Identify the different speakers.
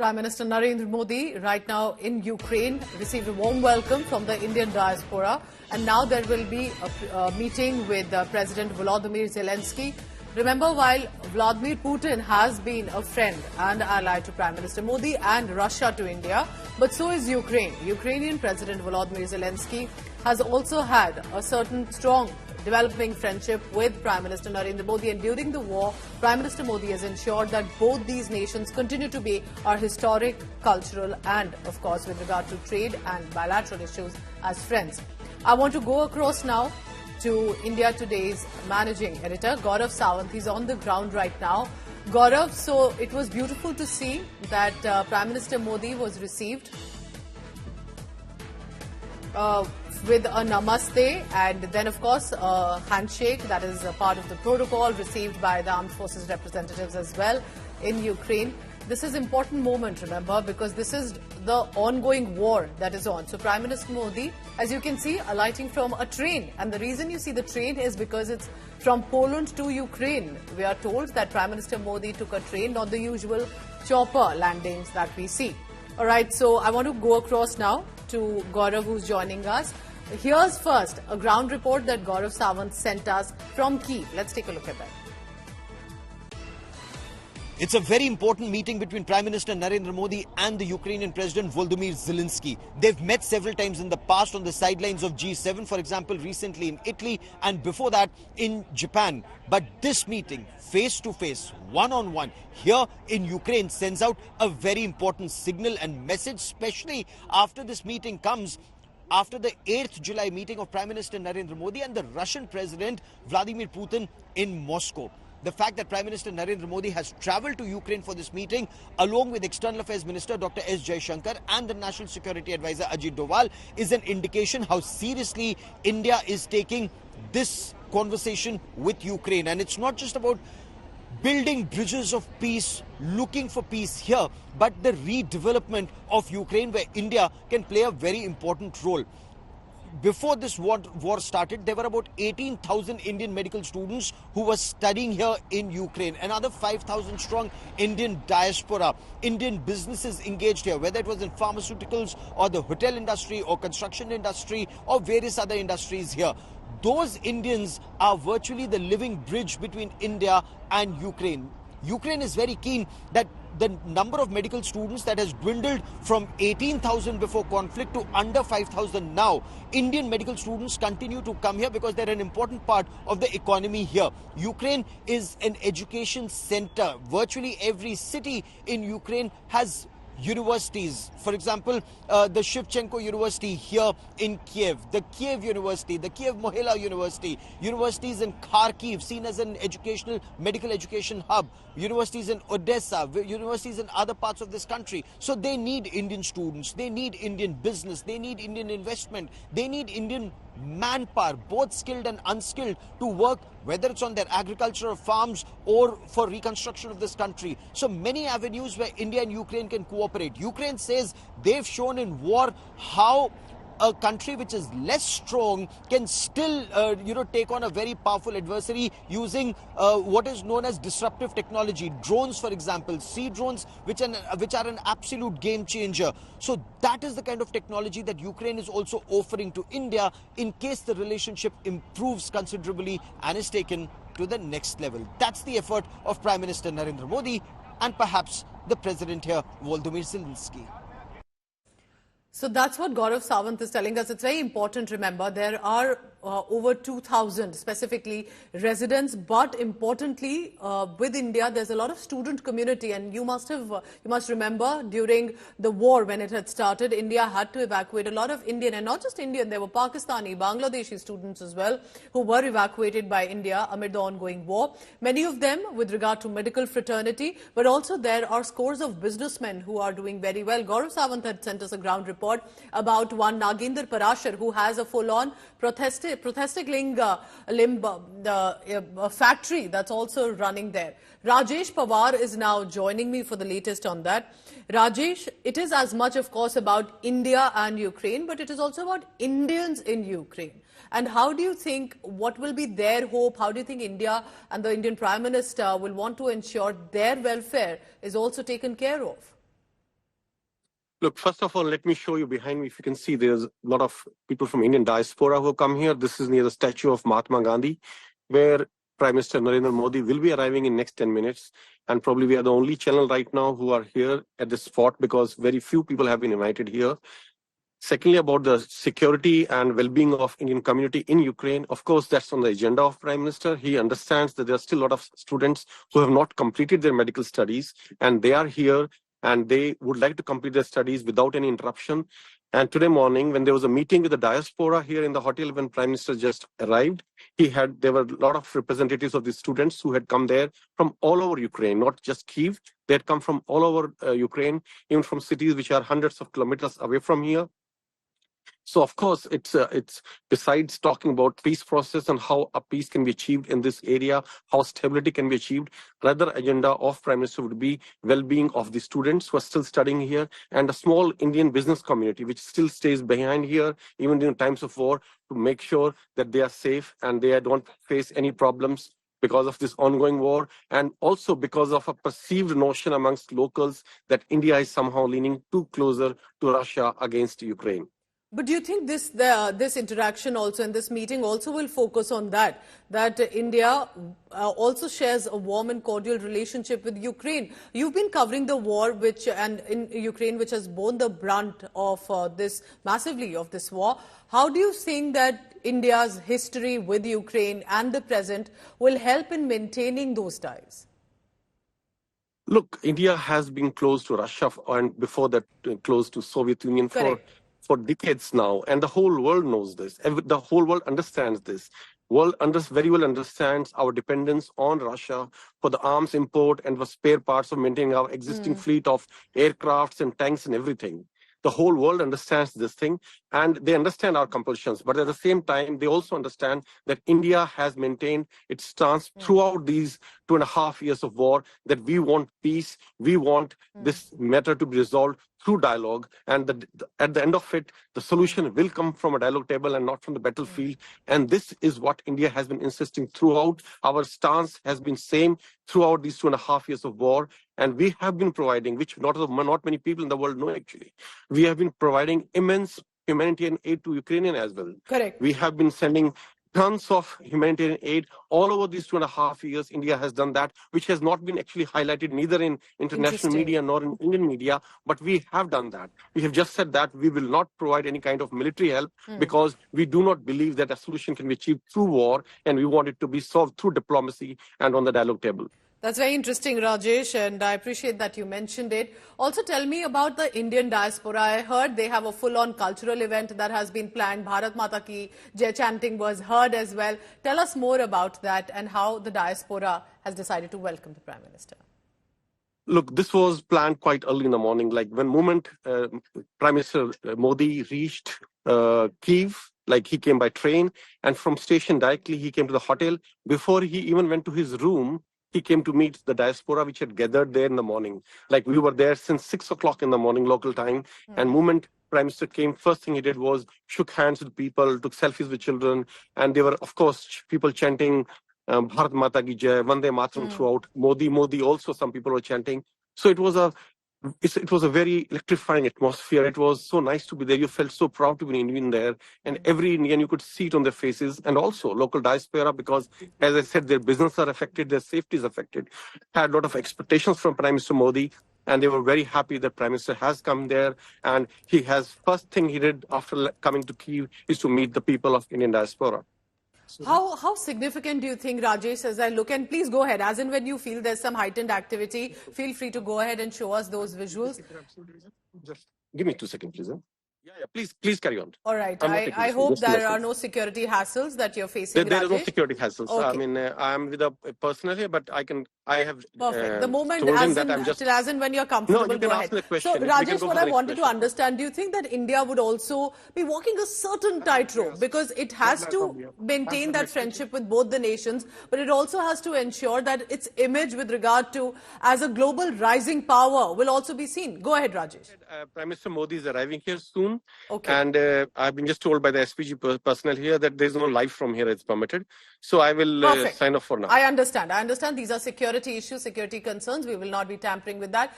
Speaker 1: Prime Minister Narendra Modi, right now in Ukraine, received a warm welcome from the Indian diaspora. And now there will be a meeting with President Volodymyr Zelenskyy. Remember, while Vladimir Putin has been a friend and ally to Prime Minister Modi and Russia to India, but so is Ukraine. Ukrainian President Volodymyr Zelenskyy has also had a certain strong developing friendship with Prime Minister Narendra Modi, and during the war, Prime Minister Modi has ensured that both these nations continue to be our historic, cultural and, of course, with regard to trade and bilateral issues as friends. I want to go across now to India Today's managing editor, Gaurav Sawant. He's on the ground right now. Gaurav, so it was beautiful to see that Prime Minister Modi was received with a namaste and then, of course, a handshake. That is a part of the protocol received by the armed forces representatives as well in Ukraine. This is an important moment, remember, because this is the ongoing war that is on. So Prime Minister Modi, as you can see, alighting from a train. And the reason you see the train is because it's from Poland to Ukraine. We are told that Prime Minister Modi took a train, not the usual chopper landings that we see. All right, so I want to go across now to Gaurav, who's joining us. Here's first a ground report that Gaurav Sawant sent us from Kyiv. Let's take a look at that.
Speaker 2: It's a very important meeting between Prime Minister Narendra Modi and the Ukrainian President Volodymyr Zelenskyy. They've met several times in the past on the sidelines of G7, for example, recently in Italy and before that in Japan. But this meeting, face-to-face, one-on-one, here in Ukraine sends out a very important signal and message, especially after this meeting comes after the 8th July meeting of Prime Minister Narendra Modi and the Russian President Vladimir Putin in Moscow. The fact that Prime Minister Narendra Modi has travelled to Ukraine for this meeting, along with External Affairs Minister Dr. S. Jaishankar and the National Security Advisor Ajit Doval, is an indication how seriously India is taking this conversation with Ukraine. And it's not just about building bridges of peace, looking for peace here, but the redevelopment of Ukraine, where India can play a very important role. Before this war started, there were about 18,000 Indian medical students who were studying here in Ukraine. Another 5,000 strong Indian diaspora, Indian businesses engaged here, whether it was in pharmaceuticals or the hotel industry or construction industry or various other industries here. Those Indians are virtually the living bridge between India and Ukraine. Ukraine is very keen that the number of medical students that has dwindled from 18,000 before conflict to under 5,000 now. Indian medical students continue to come here because they're an important part of the economy here. Ukraine is an education center. Virtually every city in Ukraine has universities. For example, the Shevchenko University here in Kyiv, the Kyiv University, the Kyiv Mohila University, universities in Kharkiv, seen as an medical education hub, universities in Odessa, universities in other parts of this country. So they need Indian students, they need Indian business, they need Indian investment, they need Indian manpower, both skilled and unskilled, to work, whether it's on their agricultural farms or for reconstruction of this country. So many avenues where India and Ukraine can cooperate. Ukraine says they've shown in war how a country which is less strong can still, take on a very powerful adversary using what is known as disruptive technology. Drones, for example, sea drones, which are an absolute game changer. So that is the kind of technology that Ukraine is also offering to India in case the relationship improves considerably and is taken to the next level. That's the effort of Prime Minister Narendra Modi and perhaps the President here, Volodymyr Zelenskyy.
Speaker 1: So that's what Gaurav Sawant is telling us. It's very important, remember, there are over 2,000 specifically residents, but importantly with India there's a lot of student community, and you must remember during the war when it had started, India had to evacuate a lot of Indian, and not just Indian, there were Pakistani, Bangladeshi students as well who were evacuated by India amid the ongoing war. Many of them with regard to medical fraternity, but also there are scores of businessmen who are doing very well. Gaurav Sawant had sent us a ground report about one Naginder Parashar who has a full-on prosthetic limb factory that's also running there. Rajesh Pawar is now joining me for the latest on that. Rajesh, it is as much, of course, about India and Ukraine, but it is also about Indians in Ukraine. And how do you think, what will be their hope? How do you think India and the Indian Prime Minister will want to ensure their welfare is also taken care of?
Speaker 3: Look, first of all, let me show you behind me. If you can see, there's a lot of people from Indian diaspora who have come here. This is near the statue of Mahatma Gandhi, where Prime Minister Narendra Modi will be arriving in next 10 minutes. And probably we are the only channel right now who are here at this spot because very few people have been invited here. Secondly, about the security and well-being of Indian community in Ukraine, of course, that's on the agenda of Prime Minister. He understands that there are still a lot of students who have not completed their medical studies, and they are here, and they would like to complete their studies without any interruption. And today morning, when there was a meeting with the diaspora here in the hotel when Prime Minister just arrived, there were a lot of representatives of the students who had come there from all over Ukraine, not just Kyiv. They had come from all over Ukraine, even from cities which are hundreds of kilometers away from here. So, of course, it's besides talking about peace process and how a peace can be achieved in this area, how stability can be achieved, another agenda of Prime Minister would be well-being of the students who are still studying here and a small Indian business community which still stays behind here, even in times of war, to make sure that they are safe and they don't face any problems because of this ongoing war, and also because of a perceived notion amongst locals that India is somehow leaning too closer to Russia against Ukraine.
Speaker 1: But do you think this interaction also and this meeting also will focus on that India also shares a warm and cordial relationship with Ukraine? You've been covering the war in Ukraine, which has borne the brunt of this war. How do you think that India's history with Ukraine and the present will help in maintaining those ties?
Speaker 3: Look, India has been close to Russia and before that close to Soviet Union for decades now, and the whole world knows this. The whole world understands this. World very well understands our dependence on Russia for the arms import and for spare parts of maintaining our existing fleet of aircrafts and tanks and everything. The whole world understands this thing, and they understand our compulsions. But at the same time, they also understand that India has maintained its stance throughout these 2.5 years of war, that we want peace, we want this matter to be resolved through dialogue, and at the end of it, the solution will come from a dialogue table and not from the battlefield. And this is what India has been insisting throughout. Our stance has been same throughout these 2.5 years of war, and we have been providing, which not many people in the world know actually, we have been providing immense humanitarian aid to Ukrainian as well.
Speaker 1: Correct.
Speaker 3: We have been sending tons of humanitarian aid all over these 2.5 years. India has done that, which has not been actually highlighted neither in international media nor in Indian media, but we have done that. We have just said that we will not provide any kind of military help because we do not believe that a solution can be achieved through war, and we want it to be solved through diplomacy and on the dialogue table.
Speaker 1: That's very interesting, Rajesh, and I appreciate that you mentioned it. Also, tell me about the Indian diaspora. I heard they have a full-on cultural event that has been planned. Bharat Mata ki Jai chanting was heard as well. Tell us more about that and how the diaspora has decided to welcome the Prime Minister.
Speaker 3: Look, this was planned quite early in the morning. Like when Prime Minister Modi reached Kyiv, like he came by train, and from station directly he came to the hotel. Before he even went to his room, he came to meet the diaspora which had gathered there in the morning. Like we were there since 6 o'clock in the morning local time. And moment Prime Minister came, first thing he did was shook hands with people, took selfies with children. And there were, of course, people chanting Bharat Mata ki Jai, Vande Mataram throughout. Modi, Modi also, some people were chanting. So it was a very electrifying atmosphere. It was so nice to be there. You felt so proud to be an Indian there. And every Indian, you could see it on their faces. And also local diaspora, because as I said, their business are affected, their safety is affected. Had a lot of expectations from Prime Minister Modi. And they were very happy that Prime Minister has come there. And first thing he did after coming to Kyiv is to meet the people of Indian diaspora.
Speaker 1: How significant do you think, Rajesh, as I look, and please go ahead, as in when you feel there's some heightened activity, feel free to go ahead and show us those visuals.
Speaker 3: Just give me 2 seconds, please. Yeah, please carry on.
Speaker 1: All right. I hope there are no security hassles that you're facing,
Speaker 3: There
Speaker 1: Rajesh.
Speaker 3: are no security hassles.
Speaker 1: Okay.
Speaker 3: I mean, I'm with a person here, but I have
Speaker 1: Perfect. The moment as in when you're comfortable,
Speaker 3: no, you can
Speaker 1: go
Speaker 3: ask
Speaker 1: ahead.
Speaker 3: the question.
Speaker 1: So, Rajesh, what I wanted to understand, do you think that India would also be walking a certain tightrope? Because it has to maintain that friendship with both the nations, but it also has to ensure that its image with regard to as a global rising power will also be seen. Go ahead, Rajesh.
Speaker 3: Prime Minister Modi is arriving here soon.
Speaker 1: Okay.
Speaker 3: And I've been just told by the SPG personnel here that there's no live from here it's permitted. So I will sign off for now.
Speaker 1: I understand. These are security issues, security concerns. We will not be tampering with that.